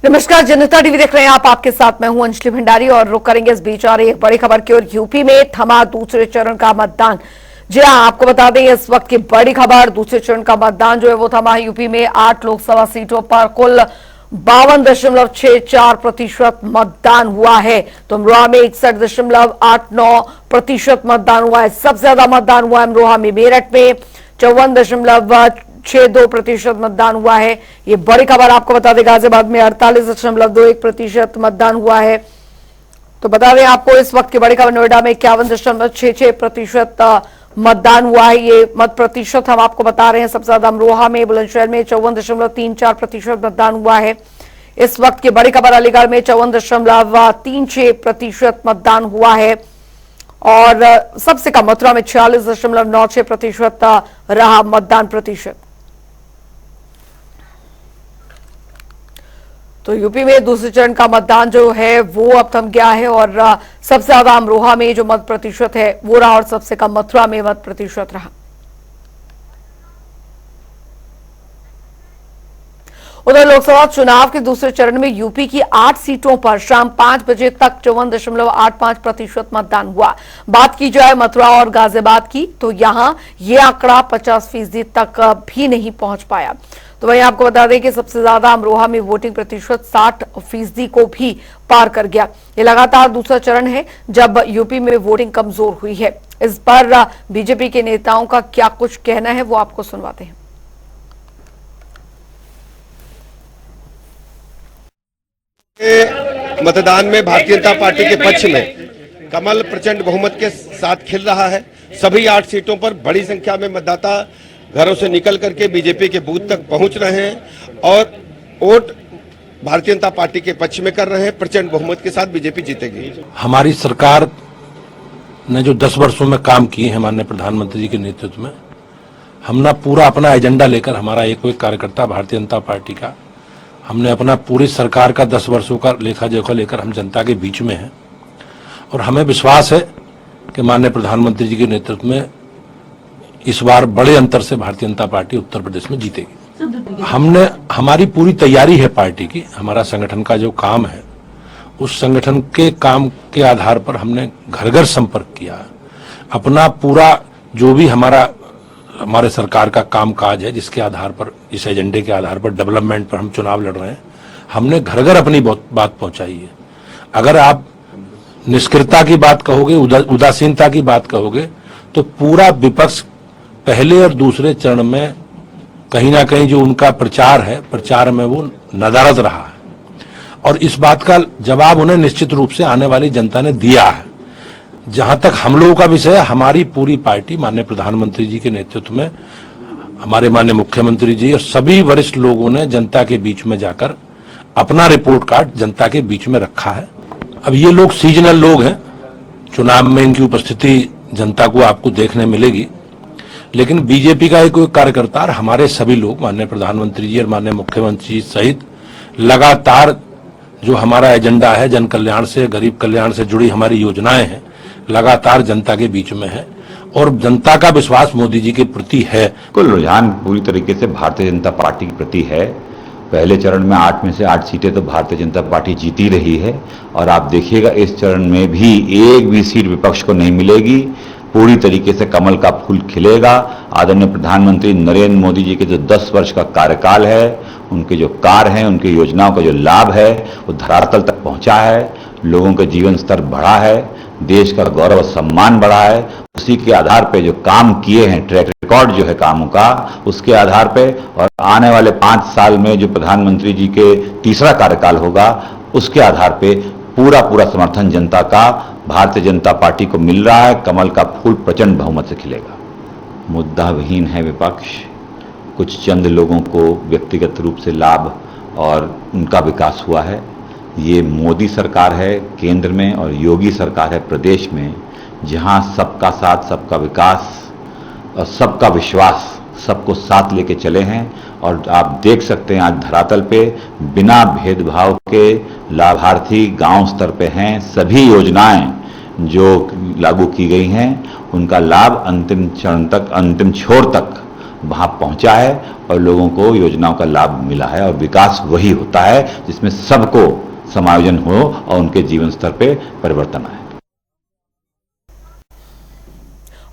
नमस्कार, जनता टीवी देख रहे हैं आप। आपके साथ मैं हूं अंजलि भंडारी और रुक करेंगे इस बीच आ रही एक बड़ी खबर की ओर। यूपी में थमा दूसरे चरण का मतदान। जी हां, आपको बता दें इस वक्त की बड़ी खबर, दूसरे चरण का मतदान जो है वो थमा। यूपी में 8 लोकसभा सीटों पर कुल 52.64% मतदान हुआ है। तो अमरोहा में 61.89% मतदान हुआ है। सबसे ज्यादा मतदान हुआ है अमरोहा में। मेरठ में 54.62% मतदान हुआ है। ये बड़ी खबर आपको बता दें। गाजियाबाद में 48.21% मतदान हुआ है। तो बता दें आपको इस वक्त की बड़ी खबर, नोएडा में 51.66% मतदान हुआ है। ये मत प्रतिशत हम आपको बता रहे हैं। सबसे ज्यादा अमरोहा में, बुलंदशहर में 54.34% मतदान हुआ है। इस वक्त की बड़ी खबर, अलीगढ़ में 54.36% मतदान हुआ है और सबसे कम मथुरा में 46.96% रहा मतदान प्रतिशत। तो यूपी में दूसरे चरण का मतदान जो है वो अब थम गया है और सबसे ज्यादा अमरोहा में जो मत प्रतिशत है वो रहा और सबसे कम मथुरा में मत प्रतिशत रहा। उधर लोकसभा चुनाव के दूसरे चरण में यूपी की 8 सीटों पर शाम 5 बजे तक 54.85% मतदान हुआ। बात की जाए मथुरा और गाजियाबाद की तो यहां यह आंकड़ा 50% तक भी नहीं पहुंच पाया। तो वहीं आपको बता दें कि सबसे ज्यादा अमरोहा में वोटिंग प्रतिशत 60% को भी पार कर गया। ये लगातार दूसरा चरण है जब यूपी में वोटिंग कमजोर हुई है। इस पर बीजेपी के नेताओं का क्या कुछ कहना है वो आपको सुनवाते हैं। मतदान में भारतीय जनता पार्टी के पक्ष में कमल प्रचंड बहुमत के साथ खिल रहा है। सभी 8 सीटों पर बड़ी संख्या में मतदाता घरों से निकल करके बीजेपी के बूथ तक पहुंच रहे हैं और वोट भारतीय जनता पार्टी के पक्ष में कर रहे हैं। प्रचंड बहुमत के साथ बीजेपी जीतेगी। हमारी सरकार ने जो 10 वर्षों में काम किए हैं माननीय प्रधानमंत्री जी के नेतृत्व में, हमने पूरा अपना एजेंडा लेकर, हमारा एक कार्यकर्ता भारतीय जनता पार्टी का, हमने अपना पूरी सरकार का 10 वर्षों का लेखा जोखा लेकर हम जनता के बीच में हैं और हमें विश्वास है कि माननीय प्रधानमंत्री जी के नेतृत्व में इस बार बड़े अंतर से भारतीय जनता पार्टी उत्तर प्रदेश में जीतेगी। हमारी पूरी तैयारी है पार्टी की। हमारा संगठन का जो काम है उस संगठन के काम के आधार पर हमने घर घर संपर्क किया। अपना पूरा जो भी हमारे सरकार का कामकाज है, जिसके आधार पर, इस एजेंडे के आधार पर, डेवलपमेंट पर हम चुनाव लड़ रहे हैं, हमने घर घर अपनी बात पहुंचाई है। अगर आप निष्क्रियता की बात कहोगे, उदासीनता की बात कहोगे, तो पूरा विपक्ष पहले और दूसरे चरण में कहीं ना कहीं जो उनका प्रचार है, प्रचार में वो नदारद रहा है और इस बात का जवाब उन्हें निश्चित रूप से आने वाली जनता ने दिया है। जहां तक हम लोगों का विषय है, हमारी पूरी पार्टी माननीय प्रधानमंत्री जी के नेतृत्व में, हमारे माननीय मुख्यमंत्री जी और सभी वरिष्ठ लोगों ने जनता के बीच में जाकर अपना रिपोर्ट कार्ड जनता के बीच में रखा है। अब ये लोग सीजनल लोग हैं, चुनाव में इनकी उपस्थिति जनता को आपको देखने मिलेगी, लेकिन बीजेपी का एक कार्यकर्ता, हमारे सभी लोग, माननीय प्रधानमंत्री जी और माननीय मुख्यमंत्री जी सहित लगातार जो हमारा एजेंडा है, जन कल्याण से, गरीब कल्याण से जुड़ी हमारी योजनाएं हैं, लगातार जनता के बीच में है और जनता का विश्वास मोदी जी के प्रति है। कुल रुझान पूरी तरीके से भारतीय जनता पार्टी के प्रति है। पहले चरण में 8 में से 8 सीटें तो भारतीय जनता पार्टी जीती रही है और आप देखिएगा इस चरण में भी एक भी सीट विपक्ष को नहीं मिलेगी। पूरी तरीके से कमल का फूल खिलेगा। आदरणीय प्रधानमंत्री नरेंद्र मोदी जी के जो 10 वर्ष का कार्यकाल है, उनके जो कार्य हैं, उनकी योजनाओं का जो लाभ है वो धरातल तक पहुंचा है। लोगों का जीवन स्तर बढ़ा है, देश का गौरव और सम्मान बढ़ा है। उसी के आधार पे जो काम किए हैं, ट्रैक रिकॉर्ड जो है कामों का, उसके आधार पे और आने वाले 5 साल में जो प्रधानमंत्री जी के तीसरा कार्यकाल होगा, उसके आधार पे पूरा समर्थन जनता का भारतीय जनता पार्टी को मिल रहा है। कमल का फूल प्रचंड बहुमत से खिलेगा। मुद्दा विहीन है विपक्ष। कुछ चंद लोगों को व्यक्तिगत रूप से लाभ और उनका विकास हुआ है। ये मोदी सरकार है केंद्र में और योगी सरकार है प्रदेश में, जहां सबका साथ, सबका विकास और सबका विश्वास, सबको साथ लेके चले हैं। और आप देख सकते हैं आज धरातल पे बिना भेदभाव के लाभार्थी गांव स्तर पे हैं। सभी योजनाएं जो लागू की गई हैं उनका लाभ अंतिम चरण तक, अंतिम छोर तक वहां पहुंचा है और लोगों को योजनाओं का लाभ मिला है। और विकास वही होता है जिसमें सबको समायोजन हो और उनके जीवन स्तर पे परिवर्तन आए।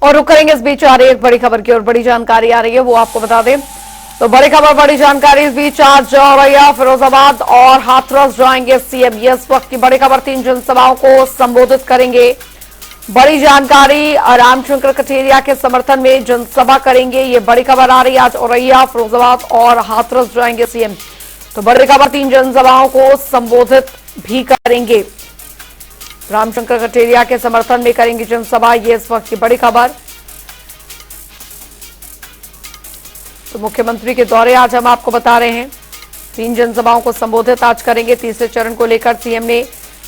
और रुक करेंगे, इस बीच आ रही है एक बड़ी खबर की और बड़ी जानकारी आ रही है, वो आपको बता दें। तो बड़ी खबर, बड़ी जानकारी इस बीच आज औरैया, फिरोजाबाद और हाथरस जाएंगे सीएम। ये इस वक्त की बड़ी खबर, 3 जनसभाओं को संबोधित करेंगे। बड़ी जानकारी, रामशंकर कठेरिया के समर्थन में जनसभा करेंगे। ये बड़ी खबर आ रही है, आज औरैया, फिरोजाबाद और हाथरस जाएंगे सीएम। तो बड़ी खबर, 3 जनसभाओं को संबोधित भी करेंगे। रामशंकर कठेरिया के समर्थन में करेंगे जनसभा, ये इस वक्त की बड़ी खबर। तो मुख्यमंत्री के दौरे आज हम आपको बता रहे हैं, 3 जनसभाओं को संबोधित आज करेंगे। तीसरे चरण को लेकर सीएम ने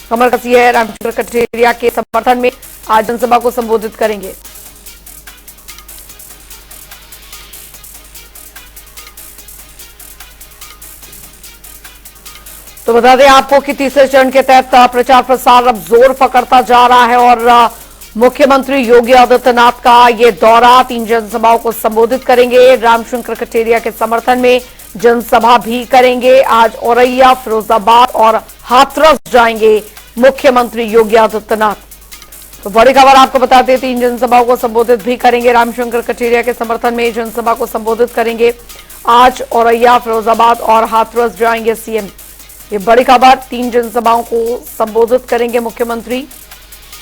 कमर कसी है। रामशंकर कठेरिया के समर्थन में आज जनसभा को संबोधित करेंगे। तो बता दें आपको कि तीसरे चरण के तहत प्रचार प्रसार अब जोर पकड़ता जा रहा है और मुख्यमंत्री योगी आदित्यनाथ का ये दौरा, 3 जनसभाओं को संबोधित करेंगे। रामशंकर कठेरिया के समर्थन में जनसभा भी करेंगे। आज औरैया, फिरोजाबाद और हाथरस जाएंगे मुख्यमंत्री योगी आदित्यनाथ। तो बड़ी खबर आपको बता दें, 3 जनसभाओं को संबोधित भी करेंगे। रामशंकर कठेरिया के समर्थन में जनसभा को संबोधित करेंगे। आज औरैया, फिरोजाबाद और हाथरस जाएंगे सीएम। ये बड़ी खबर, 3 जनसभाओं को संबोधित करेंगे मुख्यमंत्री।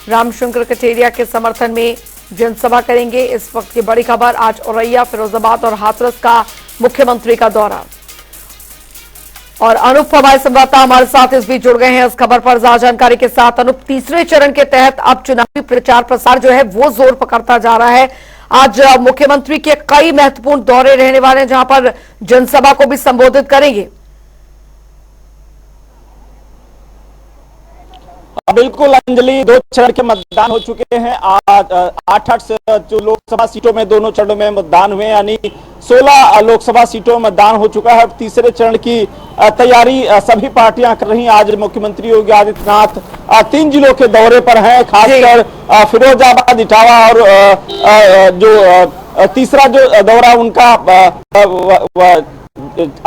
रामशंकर कठेरिया के समर्थन में जनसभा करेंगे। इस वक्त की बड़ी खबर, आज औरैया, फिरोजाबाद और हाथरस का मुख्यमंत्री का दौरा। और अनूप हमारे संवाददाता हमारे साथ इस बीच जुड़ गए हैं इस खबर पर ज्यादा जानकारी के साथ। अनूप, तीसरे चरण के तहत अब चुनावी प्रचार प्रसार जो है वो जोर पकड़ता जा रहा है। आज मुख्यमंत्री के कई महत्वपूर्ण दौरे रहने वाले हैं, जहां पर जनसभा को भी संबोधित करेंगे। बिल्कुल अंजलि, 2 चरण के मतदान हो चुके हैं। आज 8 जो लोकसभा सीटों में दोनों चरणों में मतदान हुए, यानी 16 लोकसभा सीटों में मतदान हो चुका है। तीसरे चरण की तैयारी सभी पार्टियां कर रही हैं। आज मुख्यमंत्री योगी आदित्यनाथ 3 जिलों के दौरे पर हैं, खासकर फिरोजाबाद, इटावा और जो तीसरा जो दौरा उनका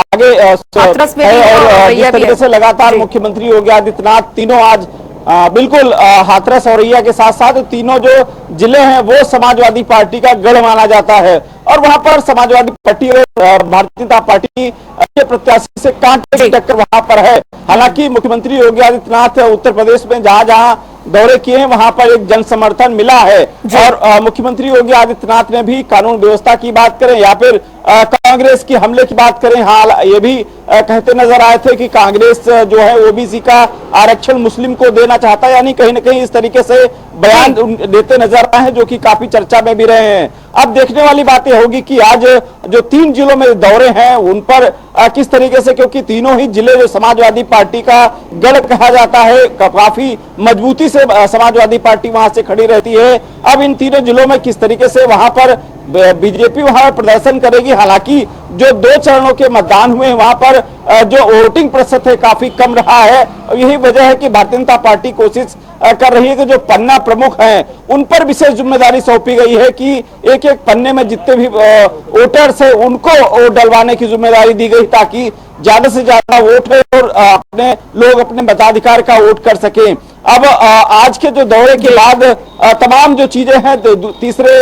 आगे है। और जिस तरीके से लगातार मुख्यमंत्री योगी आदित्यनाथ तीनों आज बिल्कुल हाथरस औरैया के साथ साथ तीनों जो जिले हैं वो समाजवादी पार्टी का गढ़ माना जाता है और वहां पर समाजवादी पार्टी और भारतीय जनता पार्टी के प्रत्याशी से कांटे की टक्कर वहां पर है। हालांकि मुख्यमंत्री योगी आदित्यनाथ उत्तर प्रदेश में जहां जहां दौरे किए हैं वहां पर एक जन समर्थन मिला है। और मुख्यमंत्री योगी आदित्यनाथ ने भी कानून व्यवस्था की बात करें या फिर कांग्रेस की हमले की बात करें, हाल ये भी कहते नजर आए थे कि कांग्रेस जो है ओबीसी का आरक्षण मुस्लिम को देना चाहता है, यानी कहीं ना कहीं इस तरीके से बयान देते नजर आए हैं जो कि काफी चर्चा में भी रहे हैं। अब देखने वाली बात यह होगी कि आज जो 3 जिलों में दौरे हैं उन पर किस तरीके से, क्योंकि तीनों ही जिले जो समाजवादी पार्टी का गढ़ कहा जाता है, काफी मजबूती से समाजवादी पार्टी वहां से खड़ी रहती है। अब इन तीनों जिलों में किस तरीके से वहां पर बीजेपी वहां प्रदर्शन करेगी। हालांकि जो 2 चरणों के मतदान हुए वहां पर जो वोटिंग प्रतिशत है काफी कम रहा है। यही वजह है कि भारतीय जनता पार्टी कोशिश कर रही है कि जो पन्ना प्रमुख हैं उन पर विशेष जिम्मेदारी सौंपी गई है कि एक एक पन्ने में जितने भी वोटर्स है उनको वोट डलवाने की जिम्मेदारी दी गई ताकि ज्यादा से ज्यादा वोट है और अपने लोग अपने मताधिकार का वोट कर सकें। अब आज के जो दौरे के बाद तमाम जो चीजें हैं तीसरे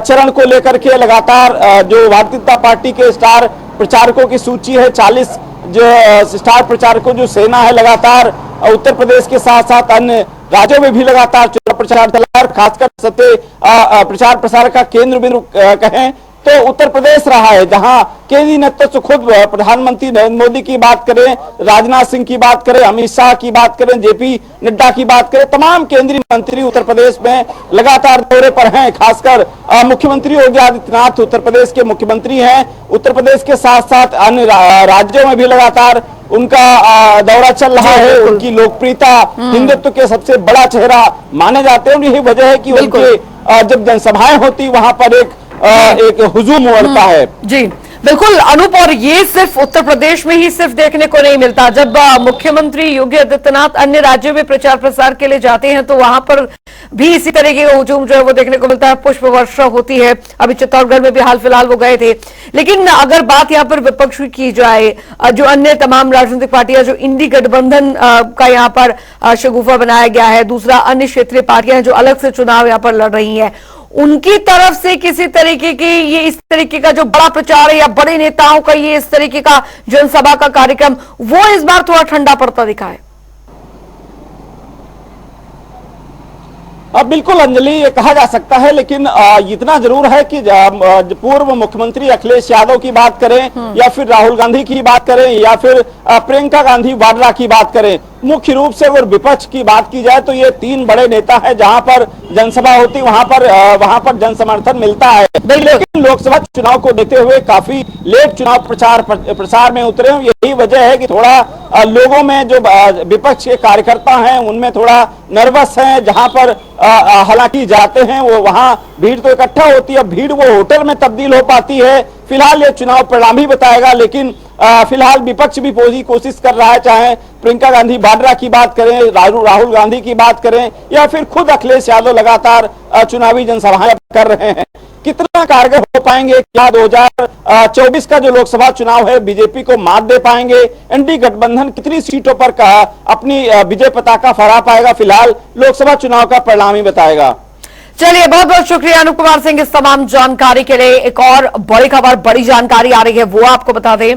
चरण को लेकर के लगातार जो भारतीय जनता पार्टी के स्टार प्रचारकों की सूची है, 40 जो स्टार प्रचारकों जो सेना है लगातार उत्तर प्रदेश के साथ साथ अन्य राज्यों में भी लगातार चुनाव प्रचार चला, खासकर सत्य प्रचार प्रसार का केंद्र बिंदु कहें तो उत्तर प्रदेश रहा है, जहां केंद्रीय नेतृत्व खुद प्रधानमंत्री नरेंद्र मोदी की बात करें, राजनाथ सिंह की बात करें, अमित शाह की बात करें, जेपी नड्डा की बात करें, तमाम केंद्रीय मंत्री उत्तर प्रदेश में लगातार दौरे पर हैं। खासकर मुख्यमंत्री योगी आदित्यनाथ उत्तर प्रदेश के मुख्यमंत्री हैं। उत्तर प्रदेश के साथ साथ अन्य राज्यों में भी लगातार उनका दौरा चल रहा है। उनकी लोकप्रियता हिंदुत्व के सबसे बड़ा चेहरा माने जाते हैं। यही वजह है कि उनके जब जनसभाएं होती वहां पर एक हुजूम उमड़ता है। जी बिल्कुल अनूप, और ये सिर्फ उत्तर प्रदेश में ही सिर्फ देखने को नहीं मिलता। जब मुख्यमंत्री योगी आदित्यनाथ अन्य राज्यों में प्रचार प्रसार के लिए जाते हैं तो वहां पर भी इसी तरीके का हुजूम जो है वो देखने को मिलता है, पुष्प वर्षा होती है। अभी चित्तौड़गढ़ में भी हाल फिलहाल वो गए थे। लेकिन अगर बात यहाँ पर विपक्ष की जाए, जो अन्य तमाम राजनीतिक पार्टियां, जो इंडी गठबंधन का यहाँ पर शगुफा बनाया गया है, दूसरा अन्य क्षेत्रीय पार्टियां जो अलग से चुनाव यहाँ पर लड़ रही हैं, उनकी तरफ से किसी तरीके की ये इस तरीके का जो बड़ा प्रचार है या बड़े नेताओं का ये इस तरीके का जनसभा का कार्यक्रम, वो इस बार थोड़ा ठंडा पड़ता दिखा है। अब बिल्कुल अंजलि, ये कहा जा सकता है, लेकिन इतना जरूर है कि पूर्व मुख्यमंत्री अखिलेश यादव की बात करें या फिर राहुल गांधी की बात करें या फिर प्रियंका गांधी वाड्रा की बात करें, मुख्य रूप से अगर विपक्ष की बात की जाए तो ये तीन बड़े नेता हैं। जहां पर जनसभा होती वहां पर जन समर्थन मिलता है। लेकिन लोकसभा चुनाव को देखते हुए काफी लेट चुनाव प्रसार में उतरे। यही वजह है कि थोड़ा लोगों में जो विपक्ष के कार्यकर्ता हैं उनमें थोड़ा नर्वस हैं। जहां पर हालांकि जाते हैं वो वहां भीड़ तो इकट्ठा होती है, भीड़ वो होटल में तब्दील हो पाती है। फिलहाल ये चुनाव परिणाम ही बताएगा, लेकिन फिलहाल विपक्ष भी पूरी कोशिश कर रहा है, चाहे प्रियंका गांधी वाड्रा की बात करें, राहुल गांधी की बात करें या फिर खुद अखिलेश यादव लगातार चुनावी जनसभाएं कर रहे हैं। कितना कारगर हो पाएंगे, क्या 2024 का जो लोकसभा चुनाव है बीजेपी को मात दे पाएंगे, एनडी गठबंधन कितनी सीटों पर अपनी विजय पताका फहरा पाएगा, फिलहाल लोकसभा चुनाव का परिणाम ही बताएगा। चलिए, बहुत बहुत शुक्रिया अनूप कुमार सिंह इस तमाम जानकारी के लिए। एक और बड़ी खबर, बड़ी जानकारी आ रही है, वो आपको बता दें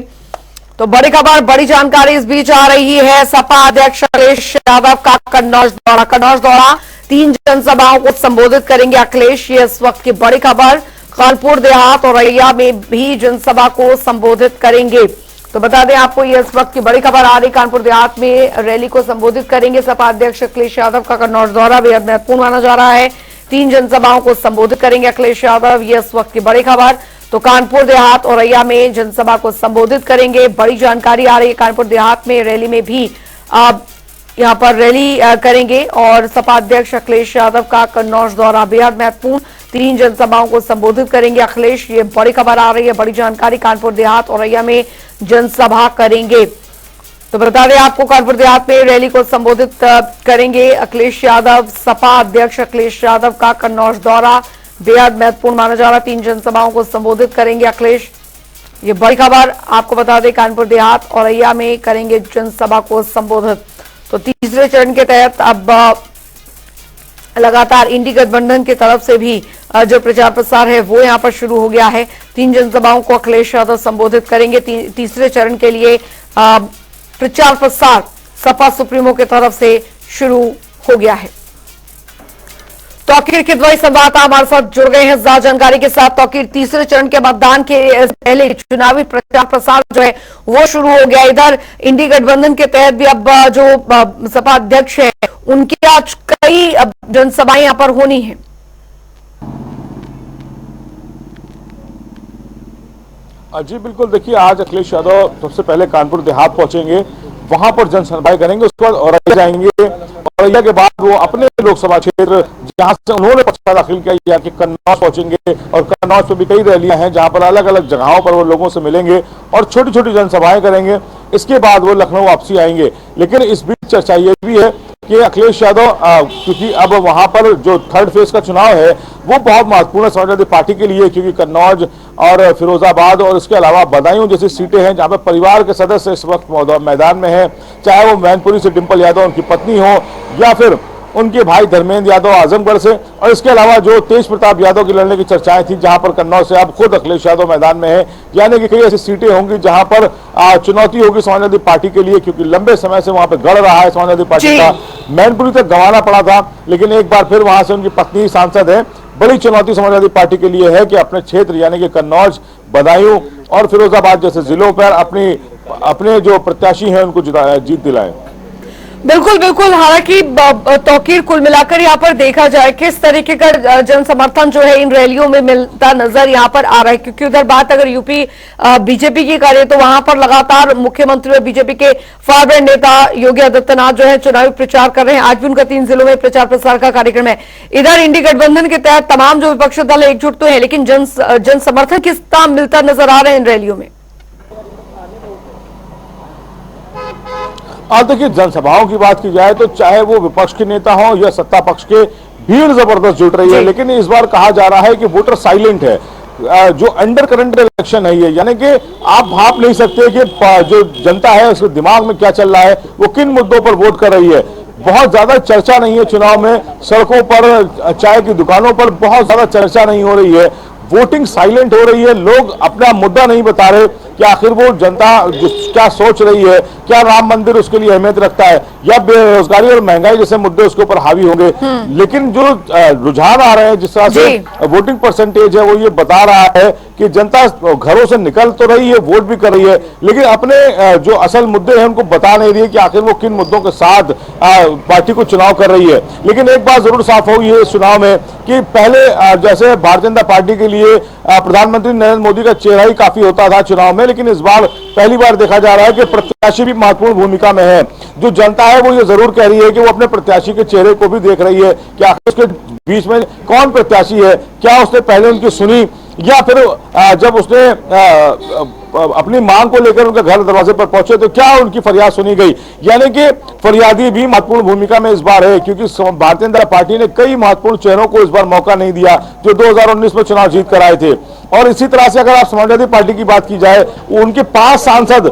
तो बड़ी खबर, बड़ी जानकारी इस बीच आ रही है। सपा अध्यक्ष अखिलेश यादव का कन्नौज दौरा 3 जनसभाओं को संबोधित करेंगे अखिलेश। ये इस वक्त की बड़ी खबर। कानपुर देहात और रैया में भी जनसभा को संबोधित करेंगे। तो बता दें आपको, ये इस वक्त की बड़ी खबर आ रही। कानपुर देहात में रैली को संबोधित करेंगे सपा अध्यक्ष अखिलेश यादव का कन्नौज दौरा बेहद महत्वपूर्ण माना जा रहा है। 3 जनसभाओं को संबोधित करेंगे अखिलेश यादव, ये इस वक्त की बड़ी खबर। तो कानपुर देहात और रैया में जनसभा को संबोधित करेंगे। बड़ी जानकारी आ रही है, कानपुर देहात में रैली में भी यहां पर रैली करेंगे और सपा अध्यक्ष अखिलेश यादव का कन्नौज दौरा बेहद महत्वपूर्ण। 3 जनसभाओं को संबोधित करेंगे अखिलेश, ये बड़ी खबर आ रही है, बड़ी जानकारी। कानपुर देहात और रैया में जनसभा करेंगे। तो बता दें आपको, कानपुर देहात में रैली को संबोधित करेंगे अखिलेश यादव। सपा अध्यक्ष अखिलेश यादव का कन्नौज दौरा बेहद महत्वपूर्ण माना जा रहा है। 3 जनसभाओं को संबोधित करेंगे अखिलेश, ये बड़ी खबर आपको बता दें। कानपुर देहात और रैया में करेंगे जनसभा को संबोधित। तो तीसरे चरण के तहत अब लगातार इंडी गठबंधन की तरफ से भी जो प्रचार प्रसार है वो यहां पर शुरू हो गया है। 3 जनसभाओं को अखिलेश यादव संबोधित करेंगे। तीसरे चरण के लिए प्रचार प्रसार सपा सुप्रीमो की तरफ से शुरू हो गया है। तौकीर किदवई संवाददाता हमारे साथ जुड़ गए हैं ज्यादा जानकारी के साथ। तौकीर, तीसरे चरण के मतदान के पहले चुनावी प्रचार प्रसार जो है वो शुरू हो गया। इधर इंडी गठबंधन के तहत भी अब जो सपा अध्यक्ष है उनकी आज कई जनसभाएं यहां पर होनी है। जी बिल्कुल, देखिए आज अखिलेश यादव सबसे पहले कानपुर देहात पहुंचेंगे, वहां पर जनसभाएं करेंगे, उसके बाद औरैया जाएंगे। औरैया के बाद वो अपने लोकसभा क्षेत्र जहां से उन्होंने पर्चा दाखिल किया कि कन्नौज पहुंचेंगे और कन्नौज पे भी कई रैलियां हैं जहां पर अलग अलग जगहों पर वो लोगों से मिलेंगे और छोटी छोटी जनसभाएं करेंगे। इसके बाद वो लखनऊ वापसी आएंगे। लेकिन इस बीच चर्चा ये भी है कि अखिलेश यादव क्योंकि अब वहां पर जो थर्ड फेज का चुनाव है वो बहुत महत्वपूर्ण है समाजवादी पार्टी के लिए, क्योंकि कन्नौज और फिरोजाबाद और इसके अलावा बदायूं जैसी सीटें हैं जहां पर परिवार के सदस्य इस वक्त मैदान में हैं, चाहे वो मैनपुरी से डिंपल यादव उनकी पत्नी हो या फिर उनके भाई धर्मेंद्र यादव आजमगढ़ से, और इसके अलावा जो तेज प्रताप यादव की लड़ने की चर्चाएं थी जहां पर कन्नौज से अब खुद अखिलेश यादव मैदान में है। यानी कि कई ऐसी सीटें होंगी जहां पर चुनौती होगी समाजवादी पार्टी के लिए, क्योंकि लंबे समय से वहां पर गढ़ रहा है समाजवादी पार्टी का। मैनपुरी तक गंवाना पड़ा था, लेकिन एक बार फिर वहां से उनकी पत्नी सांसद है। बड़ी चुनौती समाजवादी पार्टी के लिए है कि अपने क्षेत्र यानी कि कन्नौज, बदायूं और फिरोजाबाद जैसे जिलों पर अपने जो प्रत्याशी हैं उनको जीत दिलाएं। बिल्कुल बिल्कुल। हालांकि तौकीर कुल मिलाकर यहाँ पर देखा जाए किस तरीके का जन समर्थन जो है इन रैलियों में मिलता नजर यहाँ पर आ रहा है, क्योंकि उधर बात अगर यूपी बीजेपी की करें तो वहां पर लगातार मुख्यमंत्री और बीजेपी के फॉरवर्ड नेता योगी आदित्यनाथ जो है चुनावी प्रचार कर रहे हैं। आज भी उनका 3 जिलों में प्रचार प्रसार का कार्यक्रम है। इधर इंडी गठबंधन के तहत तमाम जो विपक्षी दल एकजुट तो है, लेकिन जन समर्थन किस तरह मिलता नजर आ रहा है इन रैलियों में? आज देखिए, जनसभाओं की बात की जाए तो चाहे वो विपक्ष के नेता हो या सत्ता पक्ष के, भीड़ जबरदस्त जुट रही है। लेकिन इस बार कहा जा रहा है कि वोटर साइलेंट है। जो अंडर करंट इलेक्शन है ये, यानी कि आप भाप नहीं सकते कि जो जनता है उसके दिमाग में क्या चल रहा है, वो किन मुद्दों पर वोट कर रही है। बहुत ज्यादा चर्चा नहीं है चुनाव में, सड़कों पर, चाय की दुकानों पर बहुत ज्यादा चर्चा नहीं हो रही है। वोटिंग साइलेंट हो रही है। लोग अपना मुद्दा नहीं बता रहे कि आखिर वो जनता क्या सोच रही है, क्या राम मंदिर उसके लिए अहमियत रखता है या बेरोजगारी और महंगाई जैसे मुद्दे उसके ऊपर हावी होंगे। लेकिन जो रुझान आ रहे हैं, जिस तरह से वोटिंग परसेंटेज है, वो ये बता रहा है कि जनता घरों से निकल तो रही है, वोट भी कर रही है, लेकिन अपने जो असल मुद्दे हैं उनको बता नहीं रही है कि आखिर वो किन मुद्दों के साथ पार्टी को चुनाव कर रही है। लेकिन एक बात जरूर साफ हुई है इस चुनाव में कि पहले जैसे भारतीय जनता पार्टी के लिए प्रधानमंत्री नरेंद्र मोदी का चेहरा ही काफी होता था चुनाव में, लेकिन इस बार पहली बार देखा जा रहा है कि प्रत्याशी भी महत्वपूर्ण भूमिका में है। जो जनता है वो ये जरूर कह रही है कि वो अपने प्रत्याशी के चेहरे को भी देख रही है कि आखिर उसके बीच में कौन प्रत्याशी है, क्या उसने पहले उनकी सुनी या फिर जब उसने अपनी मांग को लेकर उनके घर दरवाजे पर पहुंचे तो क्या उनकी फरियाद सुनी गई। यानी कि फरियादी भी महत्वपूर्ण भूमिका में इस बार है, क्योंकि भारतीय जनता पार्टी ने कई महत्वपूर्ण चेहरों को इस बार मौका नहीं दिया जो 2019 में चुनाव जीत कर आए थे। और इसी तरह से अगर आप समाजवादी पार्टी की बात की जाए, उनके 5 सांसद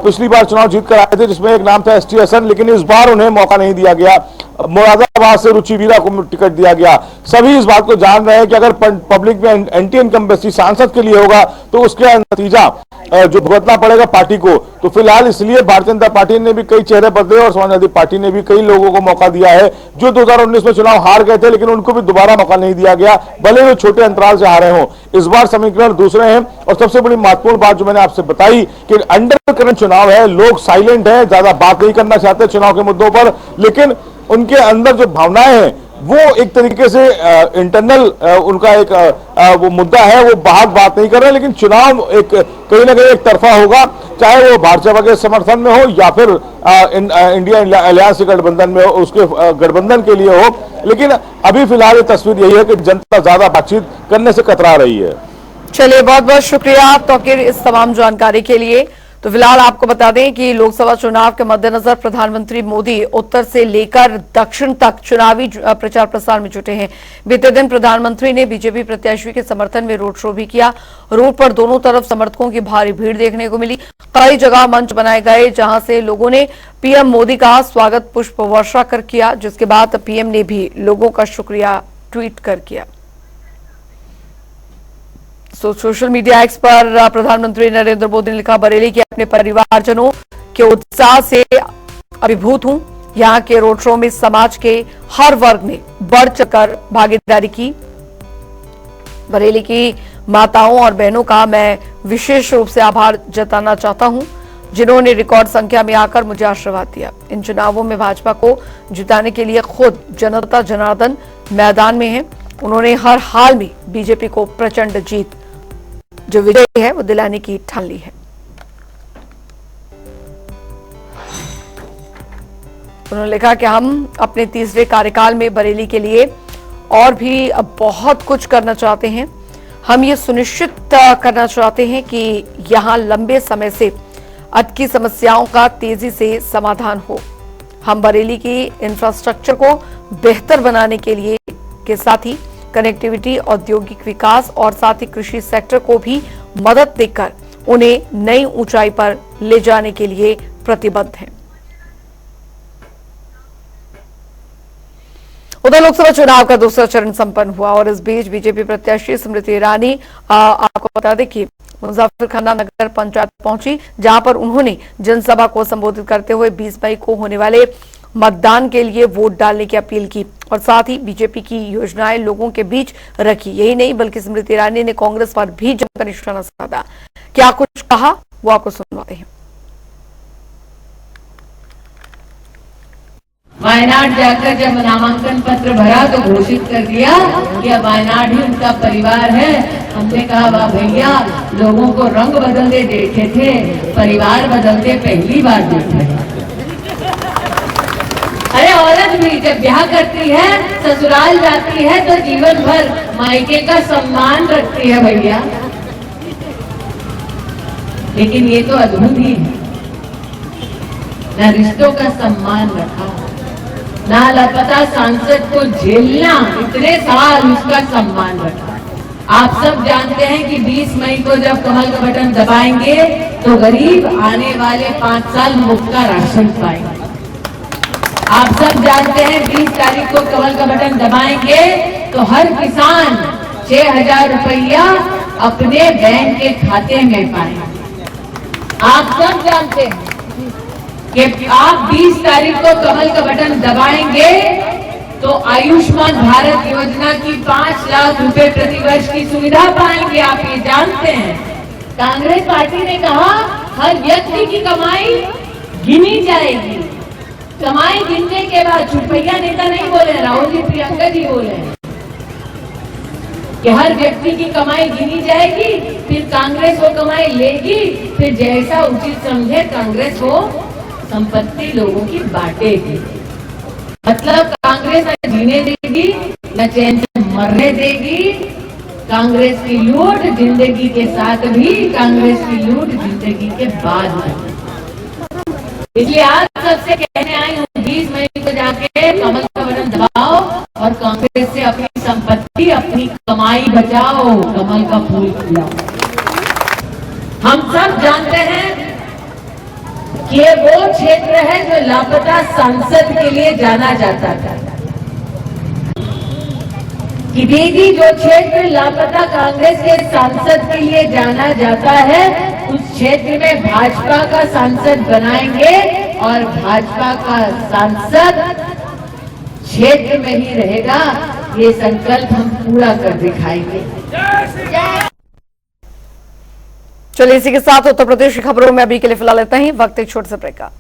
पिछली बार चुनाव जीत कर आए थे, जिसमें एक नाम था एसटी हसन, लेकिन इस बार उन्हें मौका नहीं दिया गया। मुरादाबाद से रुचि वीरा को टिकट दिया गया। सभी इस बात को जान रहे हैं कि अगर पब्लिक में एंटी इनकम्बेंसी सांसद के लिए होगा तो उसका नतीजा जो भुगतना पड़ेगा पार्टी को। तो फिलहाल इसलिए भारतीय जनता पार्टी ने भी कई चेहरे बदले और समाजवादी पार्टी ने भी कई लोगों को मौका दिया है जो 2019 में चुनाव हार गए थे, लेकिन उनको भी दोबारा मौका नहीं दिया गया, भले वो छोटे अंतराल से हारे हों। इस बार समीकरण दूसरे हैं। और सबसे बड़ी महत्वपूर्ण बात जो मैंने आपसे बताई कि अंडर करंट चुनाव है, लोग साइलेंट है, ज्यादा बात नहीं करना चाहते चुनाव के मुद्दों पर, लेकिन उनके अंदर जो भावनाएं हैं वो एक तरीके से इंटरनल उनका एक वो मुद्दा है, वो बाहर बात नहीं कर रहे। लेकिन चुनाव एक कहीं ना कहीं एक तरफा होगा, चाहे वो भाजपा के समर्थन में हो या फिर इंडिया अलायंस गठबंधन में हो, उसके गठबंधन के लिए हो। लेकिन अभी फिलहाल ये तस्वीर यही है कि जनता ज्यादा बातचीत करने से कतरा रही है। चलिए, बहुत बहुत शुक्रिया तौकीर इस तमाम जानकारी के लिए। तो फिलहाल आपको बता दें कि लोकसभा चुनाव के मद्देनजर प्रधानमंत्री मोदी उत्तर से लेकर दक्षिण तक चुनावी प्रचार प्रसार में जुटे हैं। बीते दिन प्रधानमंत्री ने बीजेपी प्रत्याशी के समर्थन में रोड शो भी किया। रोड पर दोनों तरफ समर्थकों की भारी भीड़ देखने को मिली। कई जगह मंच बनाए गए जहां से लोगों ने पीएम मोदी का स्वागत पुष्प वर्षा कर किया, जिसके बाद पीएम ने भी लोगों का शुक्रिया ट्वीट कर किया। सोशल मीडिया एक्स पर प्रधानमंत्री नरेंद्र मोदी ने लिखा, बरेली के अपने परिवारजनों के उत्साह से अभिभूत हूं। यहां के रोड शो में समाज के हर वर्ग ने बढ़ चढ़कर भागीदारी की। बरेली की माताओं और बहनों का मैं विशेष रूप से आभार जताना चाहता हूं, जिन्होंने रिकॉर्ड संख्या में आकर मुझे आशीर्वाद दिया। इन चुनावों में भाजपा को जिताने के लिए खुद जनता जनार्दन मैदान में है। उन्होंने हर हाल में बीजेपी को प्रचंड जीत जो विजय है वो दिलाने की ठान ली है। उन्होंने लिखा कि हम अपने तीसरे कार्यकाल में बरेली के लिए और भी बहुत कुछ करना चाहते हैं। हम ये सुनिश्चित करना चाहते हैं कि यहां लंबे समय से अटकी समस्याओं का तेजी से समाधान हो। हम बरेली की इंफ्रास्ट्रक्चर को बेहतर बनाने के लिए के साथ ही कनेक्टिविटी, औद्योगिक विकास और साथ ही कृषि सेक्टर को भी मदद देकर उन्हें नई ऊंचाई पर ले जाने के लिए प्रतिबद्ध हैं। उधर लोकसभा चुनाव का दूसरा चरण संपन्न हुआ और इस बीच बीजेपी प्रत्याशी स्मृति ईरानी आपको बता दें कि मुजफ्फरखाना नगर पंचायत पहुंची, जहां पर उन्होंने जनसभा को संबोधित करते हुए 20 मई को होने वाले मतदान के लिए वोट डालने की अपील की और साथ ही बीजेपी की योजनाएं लोगों के बीच रखी। यही नहीं बल्कि स्मृति ईरानी ने कांग्रेस पर भी जमकर निशाना साधा। क्या कुछ कहा वो आपको सुनवाते हैं। वायनाड जाकर जब नामांकन पत्र भरा तो घोषित कर दिया कि अब वायनाड ही उनका परिवार है। हमने कहा वाह भैया, लोगों को रंग बदलते देखे थे, परिवार बदलते पहली बार देखे। अरे औरत भी जब ब्याह करती है, ससुराल जाती है तो जीवन भर मायके का सम्मान रखती है भैया। लेकिन ये तो अद्भुत ही है, न रिश्तों का सम्मान रखा, ना लापता सांसद को झेलना, इतने साल उसका सम्मान रखा। आप सब जानते हैं कि 20 मई को जब कमल का बटन दबाएंगे तो गरीब आने वाले 5 साल मुफ्त का राशन पाएंगे। आप सब जानते हैं 20 तारीख को कमल का बटन दबाएंगे तो हर किसान 6,000 रुपया अपने बैंक के खाते में पाएंगे। आप सब जानते हैं कि आप 20 तारीख को कमल का बटन दबाएंगे तो आयुष्मान भारत योजना की 5 लाख रुपए प्रति वर्ष की सुविधा पाएंगे। आप ये जानते हैं। कांग्रेस पार्टी ने कहा हर व्यक्ति की कमाई गिनी जाएगी। कमाई गिनने के बाद चुपैया नेता नहीं बोले, राहुल जी, प्रियंका जी बोले कि हर व्यक्ति की कमाई गिनी जाएगी, फिर कांग्रेस वो कमाई लेगी, फिर जैसा उचित समझे कांग्रेस वो संपत्ति लोगों की बांटेगी। मतलब कांग्रेस न जीने देगी, न चैन से मरने देगी। कांग्रेस की लूट जिंदगी के साथ भी, कांग्रेस की लूट जिंदगी के बाद भी। इसलिए आज सबसे कहने आई हूँ, 20 मई को जाके कमल का बटन दबाओ और कांग्रेस से अपनी संपत्ति, अपनी कमाई बचाओ, कमल का फूल खिलाओ। हम सब जानते हैं कि ये वो क्षेत्र है जो लापता सांसद के लिए जाना जाता था। कि दीदी जो क्षेत्र लापता कांग्रेस के सांसद के लिए जाना जाता है, उस क्षेत्र में भाजपा का सांसद बनाएंगे और भाजपा का सांसद क्षेत्र में ही रहेगा। ये संकल्प हम पूरा कर दिखाएंगे। चलिए इसी के साथ उत्तर प्रदेश की खबरों में अभी के लिए फिलहाल इतना ही। वक्त एक छोटे से ब्रेक का।